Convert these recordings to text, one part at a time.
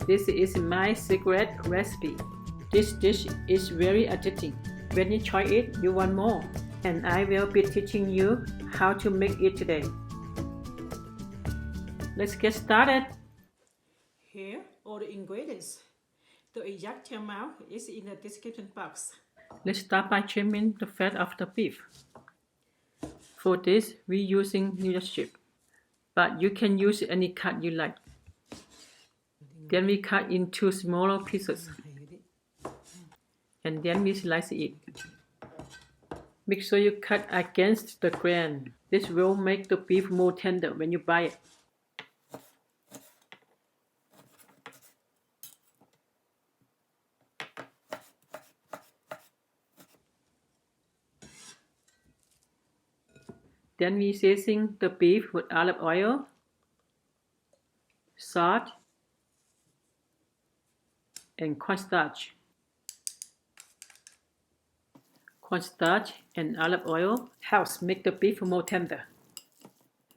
This is my secret recipe. This dish is very addicting. When you try it, you want more. And I will be teaching you how to make it today. Let's get started. Here are all the ingredients. The exact amount is in the description box. Let's start by trimming the fat of the beef. For this, we're using leadership, but you can use any cut you like. Then we cut into smaller pieces, and then we slice it. Make sure you cut against the grain. This will make the beef more tender when you buy it. Then we season the beef with olive oil, salt, and cornstarch. Cornstarch and olive oil helps make the beef more tender.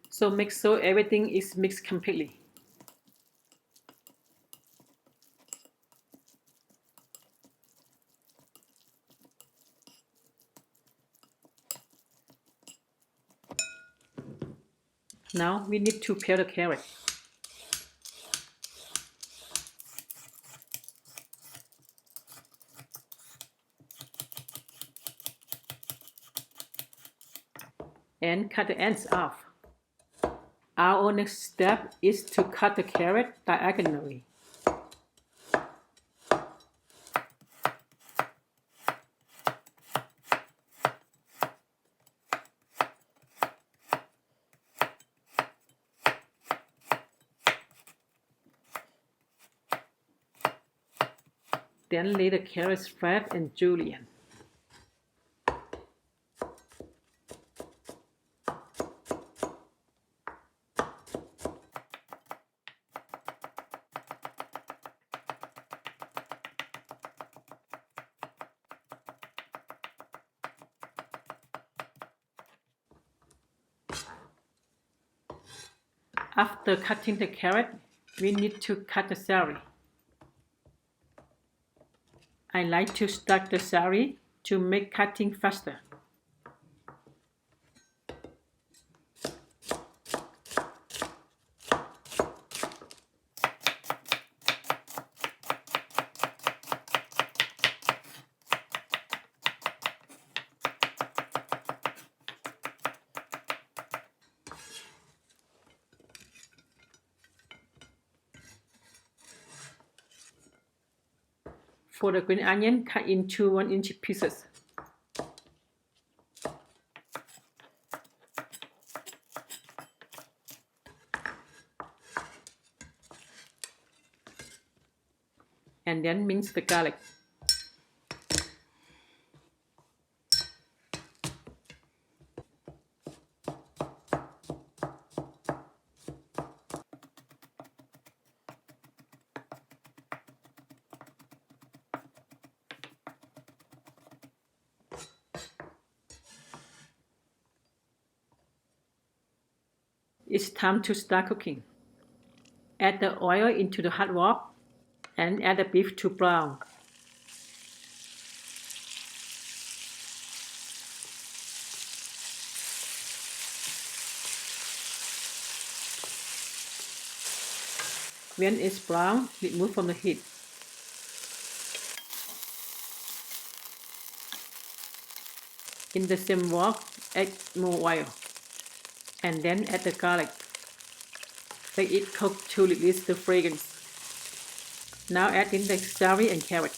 So make sure everything is mixed completely. Now we need to peel the carrot. And cut the ends off. Our next step is to cut the carrot diagonally. Then lay the carrots flat and julienne. After cutting the carrot, we need to cut the celery. I like to stack the celery to make cutting faster. For the green onion, cut into 1-inch pieces. And then mince the garlic. It's time to start cooking. Add the oil into the hot wok and add the beef to brown. When it's brown, remove from the heat. In the same wok, add more oil. And then add the garlic. Let it cook to release the fragrance. Now add in the celery and carrot.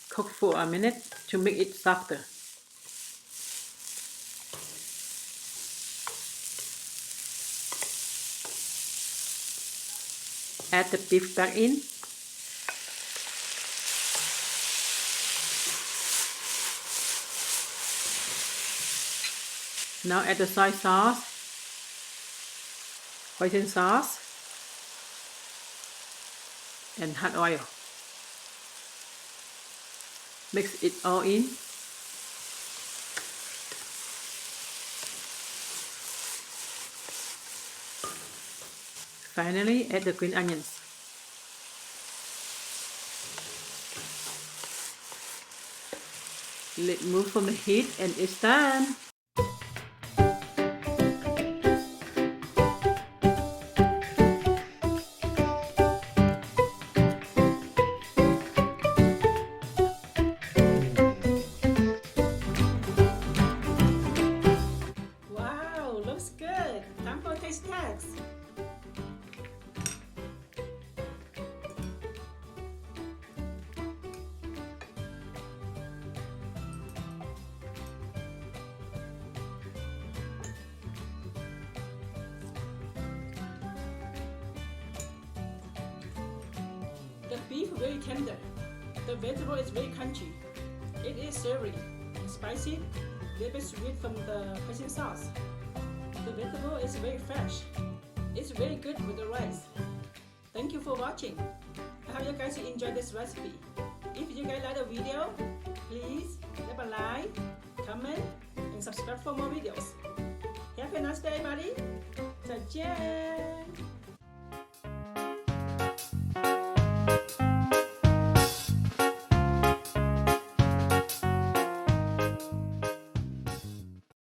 Cook for a minute to make it softer. Add the beef back in. Now add the soy sauce, hoisin sauce, and hot oil. Mix it all in. Finally, add the green onions. Remove from the heat and it's done. Wow, looks good. Time for taste test. The beef very tender. The vegetable is very crunchy. It is savory, spicy, a little bit sweet from the hoisin sauce. The vegetable is very fresh. It's very good with the rice. Thank you for watching. I hope you guys enjoy this recipe. If you guys like the video, please leave a like, comment, and subscribe for more videos. Have a nice day, buddy. 再见。